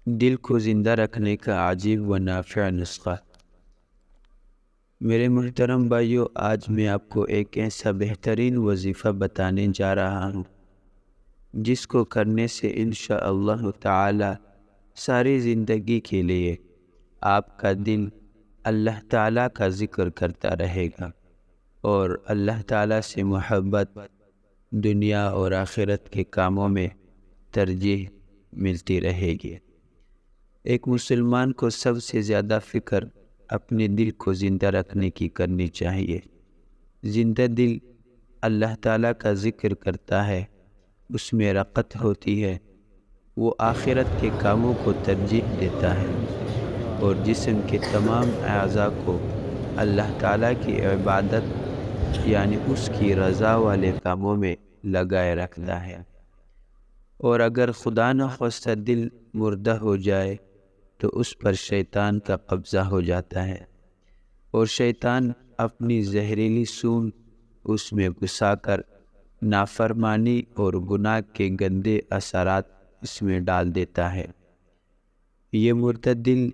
دل کو زندہ رکھنے کا عجیب و نافع نسخہ۔ میرے محترم بھائیو، آج میں آپ کو ایک ایسا بہترین وظیفہ بتانے جا رہا ہوں جس کو کرنے سے انشاءاللہ تعالی ساری زندگی کے لیے آپ کا دل اللہ تعالیٰ کا ذکر کرتا رہے گا اور اللہ تعالیٰ سے محبت دنیا اور آخرت کے کاموں میں ترجیح ملتی رہے گی۔ ایک مسلمان کو سب سے زیادہ فکر اپنے دل کو زندہ رکھنے کی کرنی چاہیے۔ زندہ دل اللہ تعالیٰ کا ذکر کرتا ہے، اس میں رغبت ہوتی ہے، وہ آخرت کے کاموں کو ترجیح دیتا ہے اور جسم کے تمام اعضاء کو اللہ تعالیٰ کی عبادت یعنی اس کی رضا والے کاموں میں لگائے رکھتا ہے۔ اور اگر خدا نخواستہ دل مردہ ہو جائے تو اس پر شیطان کا قبضہ ہو جاتا ہے اور شیطان اپنی زہریلی سونڈ اس میں گھسا کر نافرمانی اور گناہ کے گندے اثرات اس میں ڈال دیتا ہے۔ یہ مردہ دل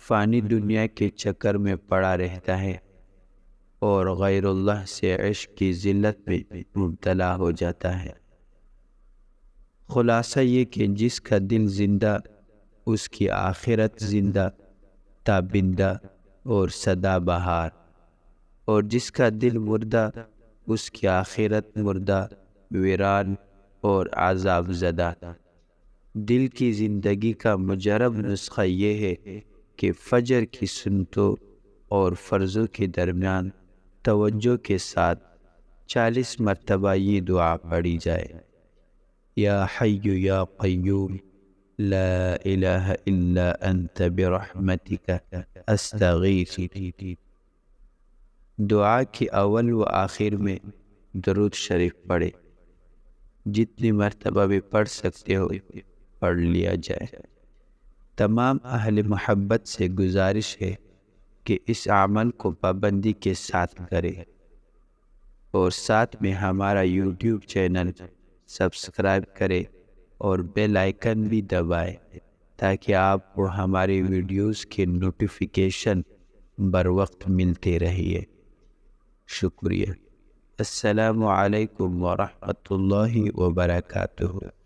فانی دنیا کے چکر میں پڑا رہتا ہے اور غیر اللہ سے عشق کی ذلت میں مبتلا ہو جاتا ہے۔ خلاصہ یہ کہ جس کا دل زندہ اس کی آخرت زندہ، تابندہ اور سدا بہار، اور جس کا دل مردہ اس کی آخرت مردہ، ویران اور عذاب زدہ۔ دل کی زندگی کا مجرب نسخہ یہ ہے کہ فجر کی سنتوں اور فرضوں کے درمیان توجہ کے ساتھ 40 مرتبہ یہ دعا پڑھی جائے: یا حی یا قیوم لا الہ الا انت برحمتک استغیث۔ دعا کی اول و آخر میں درود شریف پڑھے، جتنی مرتبہ بھی پڑھ سکتے ہو پڑھ لیا جائے۔ تمام اہل محبت سے گزارش ہے کہ اس عمل کو پابندی کے ساتھ کرے اور ساتھ میں ہمارا یوٹیوب چینل سبسکرائب کرے اور بیل آئیکن بھی دبائے تاکہ آپ کو ہماری ویڈیوز کے نوٹیفیکیشن بر وقت ملتے رہیے۔ شکریہ۔ السلام علیکم ورحمۃ اللہ وبرکاتہ۔